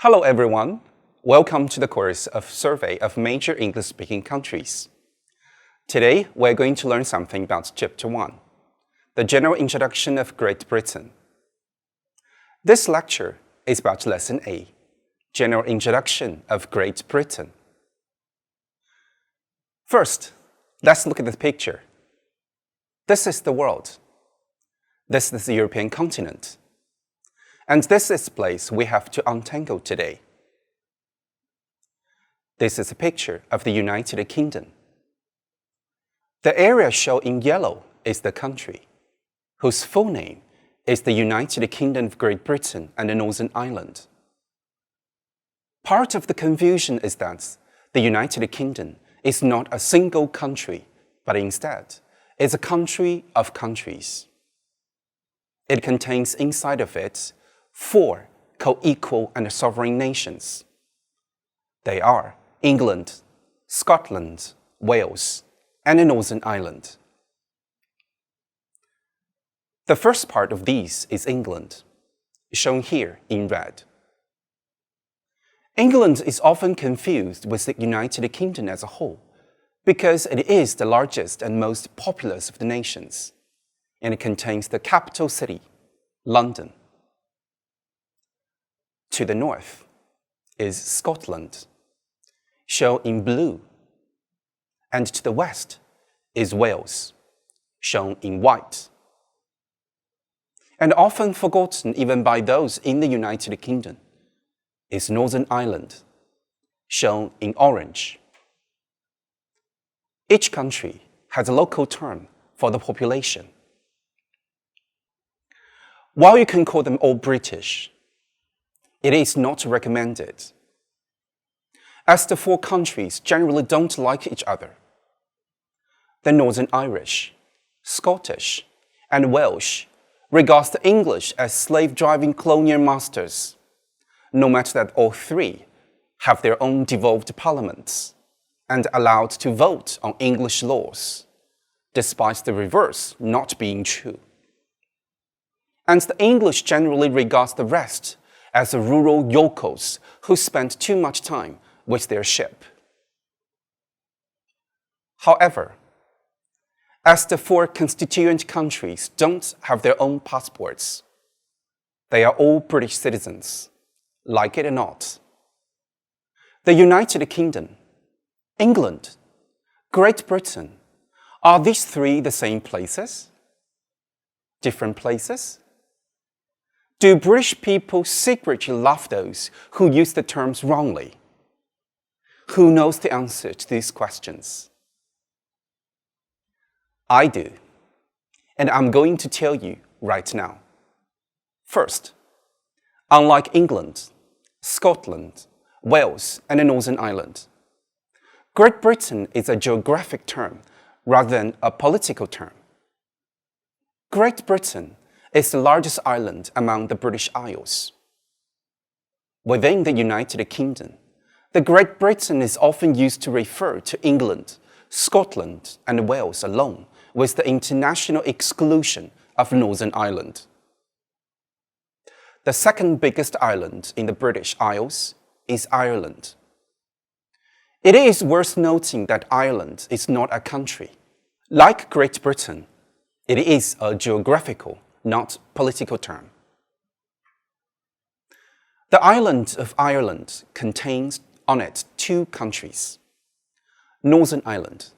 Hello everyone, welcome to the course of Survey of Major English-Speaking Countries. Today we're going to learn something about Chapter 1, the General Introduction of Great Britain. This lecture is about Lesson A, General Introduction of Great Britain. First, let's look at the picture. This is the world. This is the European continent. And this is the place we have to untangle today. This is a picture of the United Kingdom. The area shown in yellow is the country, whose full name is the United Kingdom of Great Britain and the Northern Ireland. Part of the confusion is that the United Kingdom is not a single country, but instead is a country of countries. It contains inside of it 4 co-equal and sovereign nations. They are England, Scotland, Wales, and Northern Ireland. The first part of these is England, shown here in red. England is often confused with the United Kingdom as a whole because it is the largest and most populous of the nations, and it contains the capital city, London. To the north is Scotland, shown in blue, and to the west is Wales, shown in white. And often forgotten even by those in the United Kingdom is Northern Ireland, shown in orange. Each country has a local term for the population. While you can call them all British, it is not recommended, as the 4 countries generally don't like each other. The Northern Irish, Scottish, and Welsh regards the English as slave-driving colonial masters, no matter that all 3 have their own devolved parliaments and allowed to vote on English laws, despite the reverse not being true. And the English generally regards the rest as the rural yokels who spend too much time with their ship. However, as the 4 constituent countries don't have their own passports, they are all British citizens, like it or not. The United Kingdom, England, Great Britain, are these 3 the same places? Different places? Do British people secretly love those who use the terms wrongly? Who knows the answer to these questions? I do, and I'm going to tell you right now. First, unlike England, Scotland, Wales, and Northern Ireland, Great Britain is a geographic term rather than a political term. Great Britain is the largest island among the British Isles. Within the United Kingdom, the Great Britain is often used to refer to England, Scotland, and Wales alone, with the international exclusion of Northern Ireland. The second biggest island in the British Isles is Ireland. It is worth noting that Ireland is not a country. Like Great Britain, it is a geographical, not political term. The island of Ireland contains on it 2 countries, Northern Ireland,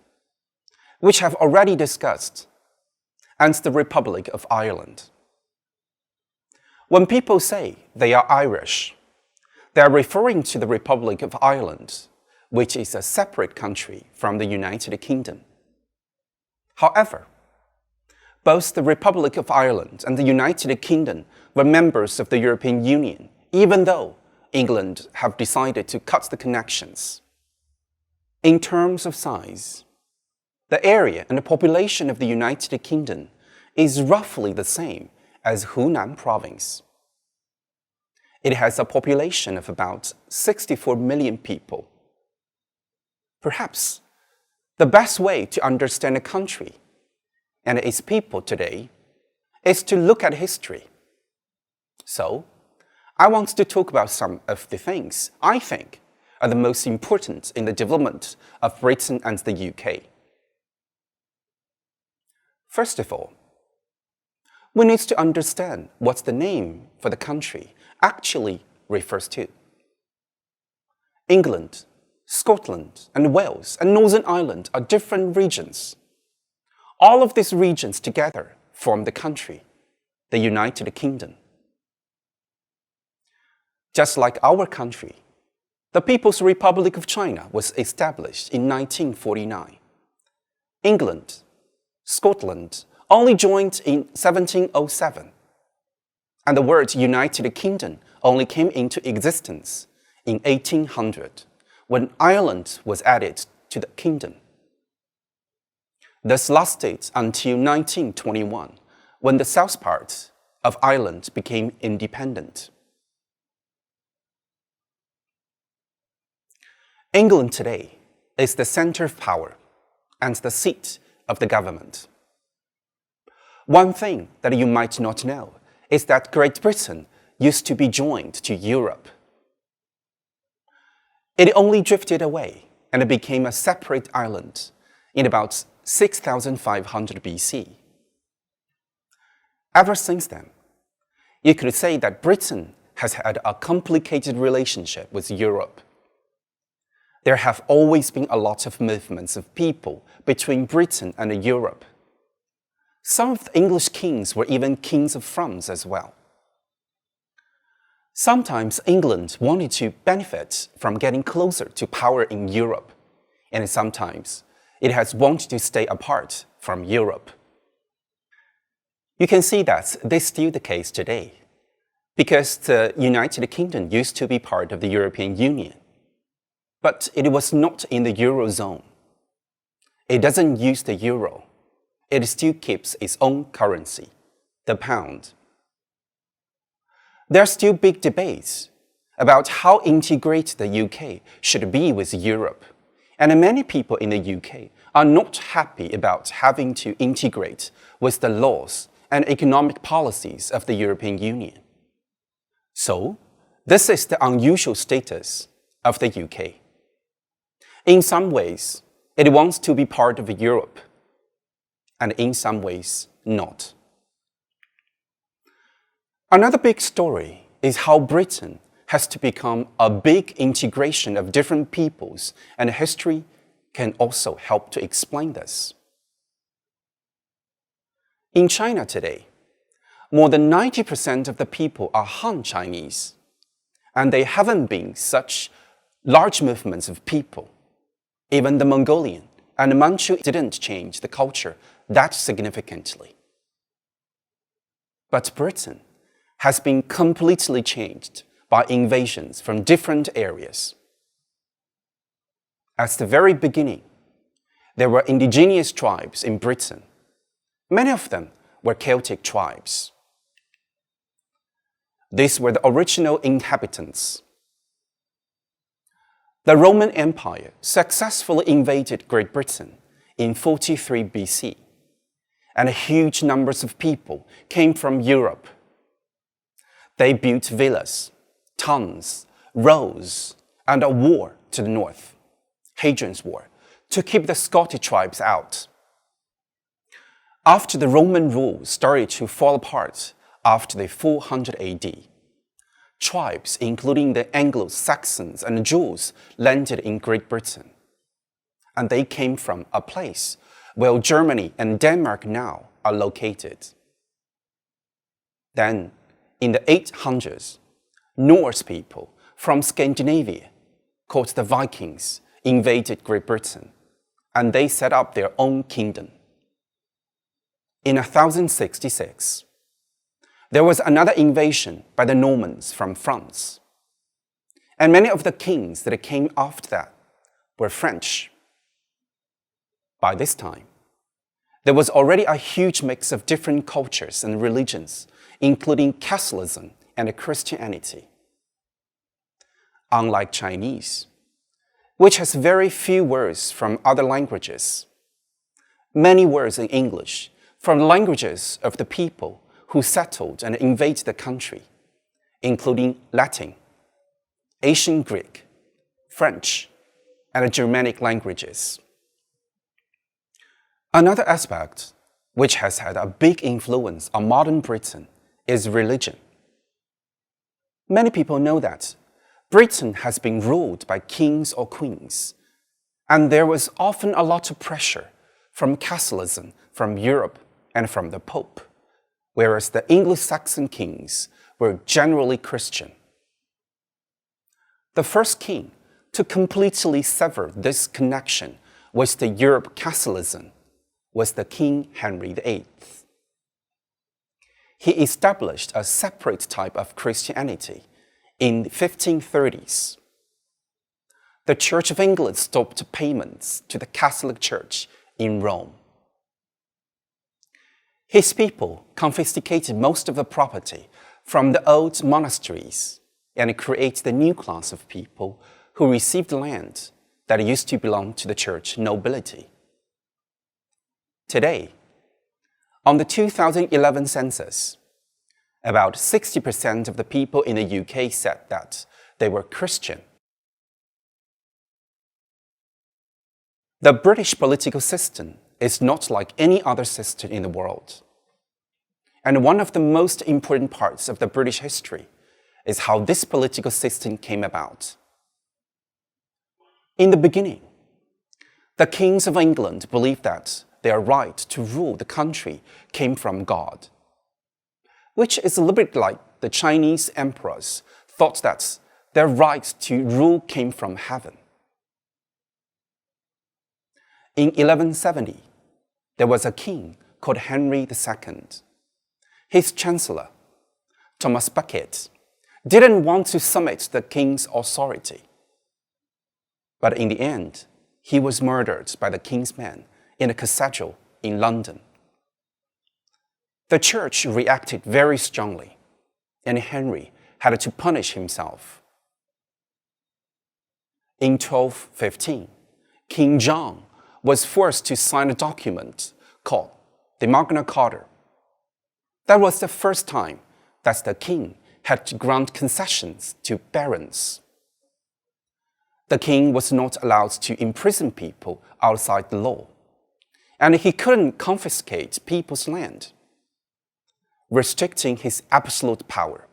which have already discussed, and the Republic of Ireland. When people say they are Irish, they are referring to the Republic of Ireland, which is a separate country from the United Kingdom. However, both the Republic of Ireland and the United Kingdom were members of the European Union, even though England have decided to cut the connections. In terms of size, the area and the population of the United Kingdom is roughly the same as Hunan province. It has a population of about 64 million people. Perhaps the best way to understand a country and its people today is to look at history. So, I want to talk about some of the things I think are the most important in the development of Britain and the UK. First of all, we need to understand what the name for the country actually refers to. England, Scotland, and Wales and Northern Ireland are different regions. All of these regions together form the country, the United Kingdom. Just like our country, the People's Republic of China was established in 1949. England, Scotland only joined in 1707, and the word United Kingdom only came into existence in 1800, when Ireland was added to the kingdom. This lasted until 1921, when the south part of Ireland became independent. England today is the center of power and the seat of the government. One thing that you might not know is that Great Britain used to be joined to Europe. It only drifted away and became a separate island in about 6500 BC. Ever since then, you could say that Britain has had a complicated relationship with Europe. There have always been a lot of movements of people between Britain and Europe. Some of the English kings were even kings of France as well. Sometimes England wanted to benefit from getting closer to power in Europe, and sometimes it has wanted to stay apart from Europe. You can see that this is still the case today, because the United Kingdom used to be part of the European Union, but it was not in the Eurozone. It doesn't use the euro. It still keeps its own currency, the pound. There are still big debates about how integrated the UK should be with Europe, and many people in the UK are not happy about having to integrate with the laws and economic policies of the European Union. So, this is the unusual status of the UK. In some ways, it wants to be part of Europe, and in some ways, not. Another big story is how Britain has to become a big integration of different peoples, and history can also help to explain this. In China today, more than 90% of the people are Han Chinese, and they haven't been such large movements of people. Even the Mongolian and Manchu didn't change the culture that significantly. But Britain has been completely changed by invasions from different areas. At the very beginning, there were indigenous tribes in Britain. Many of them were Celtic tribes. These were the original inhabitants. The Roman Empire successfully invaded Great Britain in 43 BC, and huge numbers of people came from Europe. They built villas, towns, roads, and a war to the north, Hadrian's War, to keep the Scottish tribes out. After the Roman rule started to fall apart after the 400 AD, tribes, including the Anglo-Saxons and the Jews, landed in Great Britain. And they came from a place where Germany and Denmark now are located. Then, in the 800s, Norse people from Scandinavia, called the Vikings, invaded Great Britain, and they set up their own kingdom. In 1066, there was another invasion by the Normans from France, and many of the kings that came after that were French. By this time, there was already a huge mix of different cultures and religions, including Catholicism and Christianity. Unlike Chinese, which has very few words from other languages, many words in English from languages of the people who settled and invaded the country, including Latin, Ancient Greek, French, and Germanic languages. Another aspect which has had a big influence on modern Britain is religion. Many people know that Britain has been ruled by kings or queens, and there was often a lot of pressure from Catholicism from Europe and from the Pope, whereas the Anglo-Saxon kings were generally Christian. The first king to completely sever this connection with the Europe Catholicism was the King Henry VIII. He established a separate type of Christianity in the 1530s. The Church of England stopped payments to the Catholic Church in Rome. His people confiscated most of the property from the old monasteries and created a new class of people who received land that used to belong to the church nobility. Today, on the 2011 census, about 60% of the people in the UK said that they were Christian. The British political system is not like any other system in the world. And one of the most important parts of the British history is how this political system came about. In the beginning, the kings of England believed that their right to rule the country came from God, which is a little bit like the Chinese emperors thought that their right to rule came from heaven. In 1170, there was a king called Henry II. His chancellor, Thomas Becket, didn't want to submit the king's authority. But in the end, he was murdered by the king's men in a cathedral in London. The church reacted very strongly, and Henry had to punish himself. In 1215, King John was forced to sign a document called the Magna Carta. That was the first time that the king had to grant concessions to barons. The king was not allowed to imprison people outside the law, and he couldn't confiscate people's land, restricting his absolute power.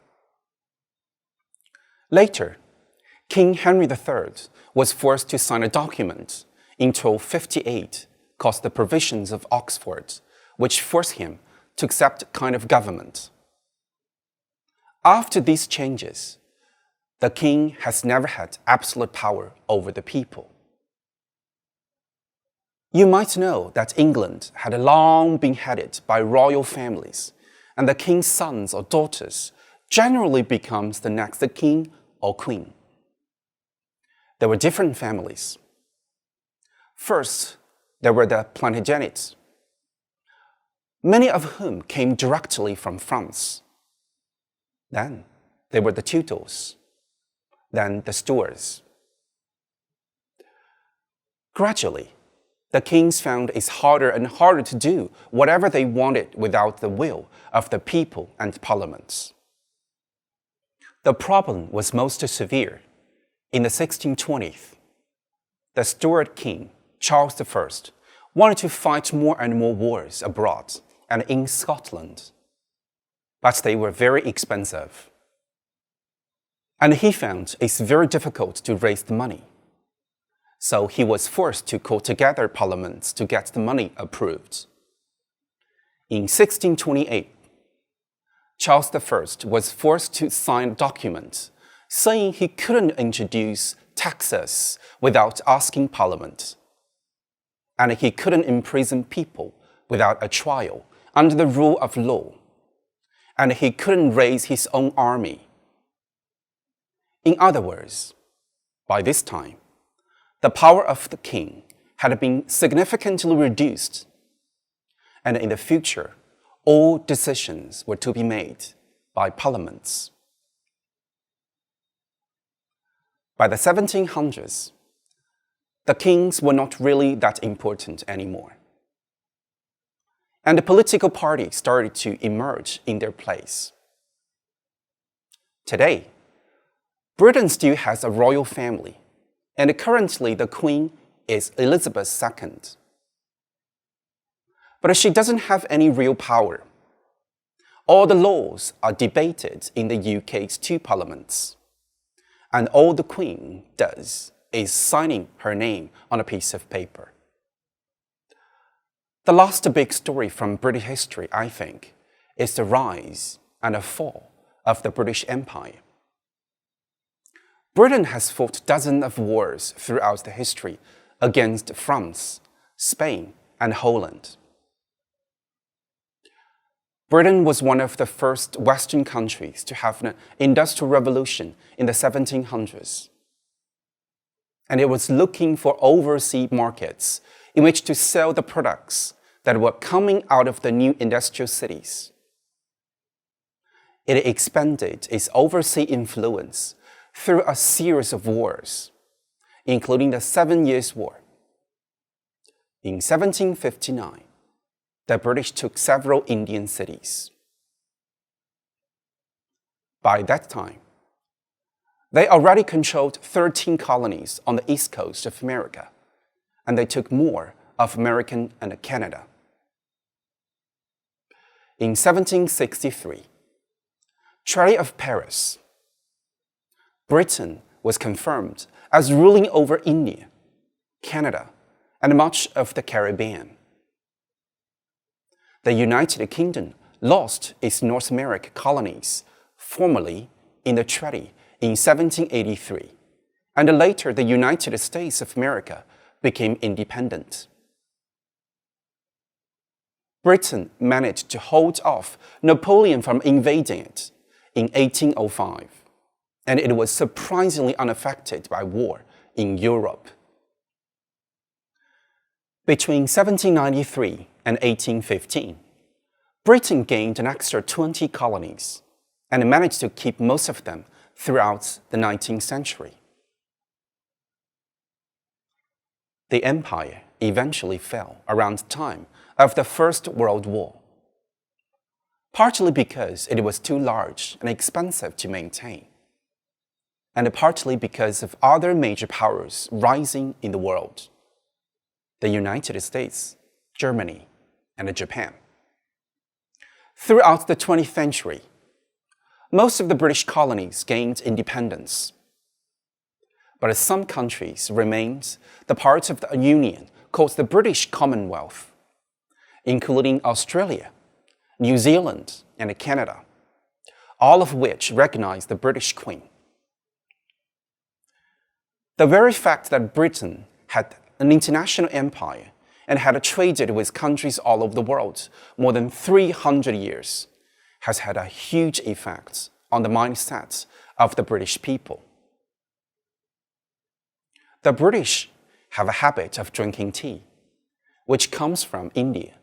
Later, King Henry III was forced to sign a document in 1258 called the Provisions of Oxford, which forced him to accept a kind of government. After these changes, the king has never had absolute power over the people. You might know that England had long been headed by royal families, and the king's sons or daughters generally becomes the next king or queen. There were different families. First, there were the Plantagenets, many of whom came directly from France. Then there were the Tudors, then the Stuarts. Gradually, the kings found it harder and harder to do whatever they wanted without the will of the people and parliaments. The problem was most severe in the 1620s. The Stuart king, Charles I, wanted to fight more and more wars abroad and in Scotland, but they were very expensive. And he found it's very difficult to raise the money. So he was forced to call together parliaments to get the money approved. In 1628, Charles I was forced to sign a document saying he couldn't introduce taxes without asking Parliament, and he couldn't imprison people without a trial under the rule of law, and he couldn't raise his own army. In other words, by this time, the power of the king had been significantly reduced, and in the future, all decisions were to be made by parliaments. By the 1700s, the kings were not really that important anymore, and the political parties started to emerge in their place. Today, Britain still has a royal family, and currently the Queen is Elizabeth II. But she doesn't have any real power. All the laws are debated in the UK's two parliaments, and all the Queen does is signing her name on a piece of paper. The last big story from British history, I think, is the rise and the fall of the British Empire. Britain has fought dozens of wars throughout the history against France, Spain, and Holland. Britain was one of the first Western countries to have an industrial revolution in the 1700s. And it was looking for overseas markets in which to sell the products that were coming out of the new industrial cities. It expanded its overseas influence through a series of wars, including the 7 Years' War. In 1759, the British took several Indian cities. By that time, they already controlled 13 colonies on the east coast of America, and they took more of America and Canada. In 1763, Treaty of Paris, Britain was confirmed as ruling over India, Canada, and much of the Caribbean. The United Kingdom lost its North American colonies formally in the treaty in 1783, and later the United States of America became independent. Britain managed to hold off Napoleon from invading it in 1805, and it was surprisingly unaffected by war in Europe. Between 1793 and 1815, Britain gained an extra 20 colonies and managed to keep most of them throughout the 19th century. The empire eventually fell around the time of the First World War, partly because it was too large and expensive to maintain, and partly because of other major powers rising in the world: the United States, Germany, and Japan. Throughout the 20th century, most of the British colonies gained independence, but some countries remained the part of the Union called the British Commonwealth, including Australia, New Zealand, and Canada, all of which recognize the British Queen. The very fact that Britain had an international empire and had traded with countries all over the world more than 300 years has had a huge effect on the mindset of the British people. The British have a habit of drinking tea, which comes from India,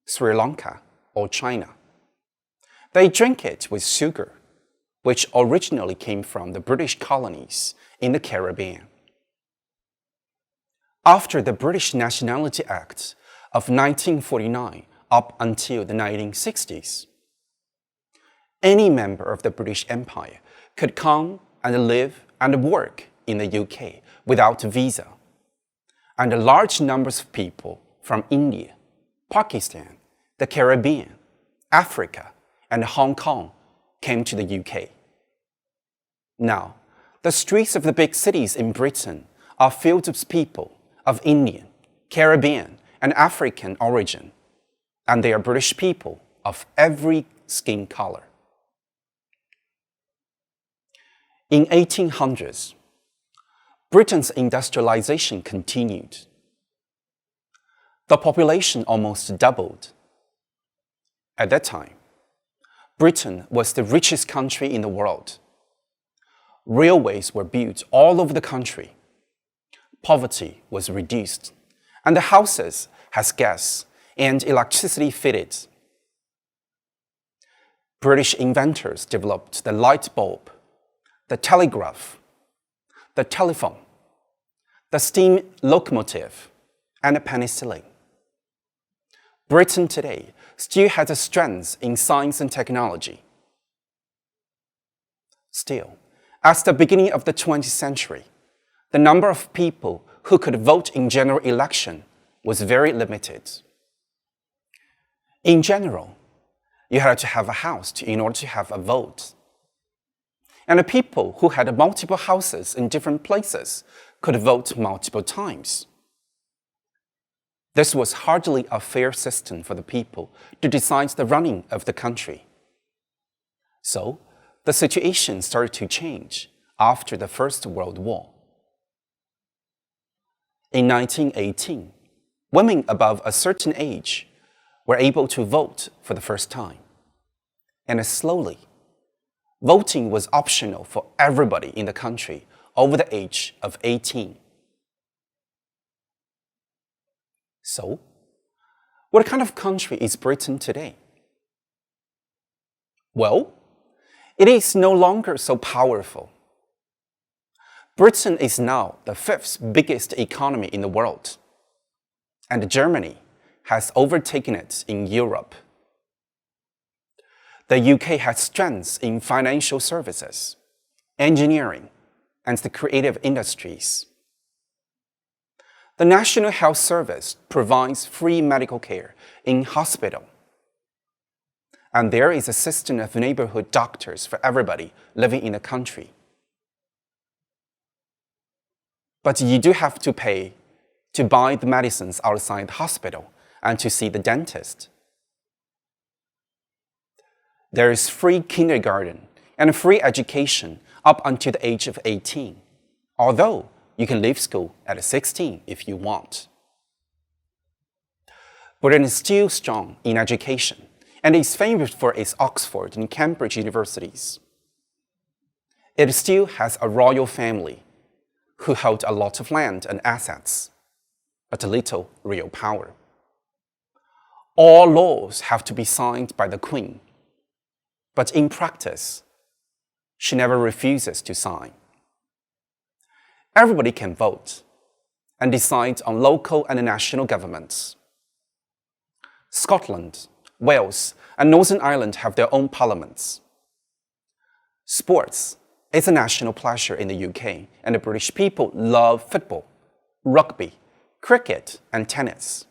Sri Lanka, or China. They drink it with sugar, which originally came from the British colonies in the Caribbean. After the British Nationality Act of 1949 up until the 1960s, any member of the British Empire could come and live and work in the UK without a visa, and large numbers of people from India, Pakistan, the Caribbean, Africa, and Hong Kong came to the UK. Now, the streets of the big cities in Britain are filled with people of Indian, Caribbean, and African origin, and they are British people of every skin color. In 1800s, Britain's industrialization continued. The population almost doubled. At that time, Britain was the richest country in the world. Railways were built all over the country. Poverty was reduced, and the houses had gas and electricity fitted. British inventors developed the light bulb, the telegraph, the telephone, the steam locomotive, and the penicillin. Britain today still has a strength in science and technology. Still, at the beginning of the 20th century, the number of people who could vote in general election was very limited. In general, you had to have a house in order to have a vote. And the people who had multiple houses in different places could vote multiple times. This was hardly a fair system for the people to decide the running of the country. So, the situation started to change after the First World War. In 1918, women above a certain age were able to vote for the first time. And slowly, voting was optional for everybody in the country over the age of 18. So, what kind of country is Britain today? Well, it is no longer so powerful. Britain is now the fifth biggest economy in the world, and Germany has overtaken it in Europe. The UK has strengths in financial services, engineering, and the creative industries. The National Health Service provides free medical care in hospital. And there is a system of neighborhood doctors for everybody living in the country. But you do have to pay to buy the medicines outside the hospital and to see the dentist. There is free kindergarten and free education up until the age of 18, although you can leave school at 16 if you want. Britain is still strong in education and is famous for its Oxford and Cambridge universities. It still has a royal family who hold a lot of land and assets, but little real power. All laws have to be signed by the Queen, but in practice, she never refuses to sign. Everybody can vote and decide on local and national governments. Scotland, Wales, and Northern Ireland have their own parliaments. Sports is a national pleasure in the UK, and the British people love football, rugby, cricket, and tennis.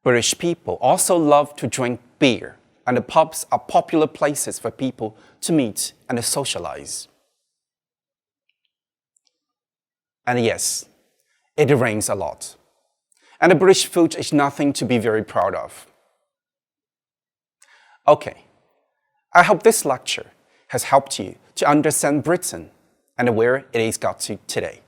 British people also love to drink beer, and the pubs are popular places for people to meet and socialize. And yes, it rains a lot, and the British food is nothing to be very proud of. Okay, I hope this lecture has helped you to understand Britain and where it has got to today.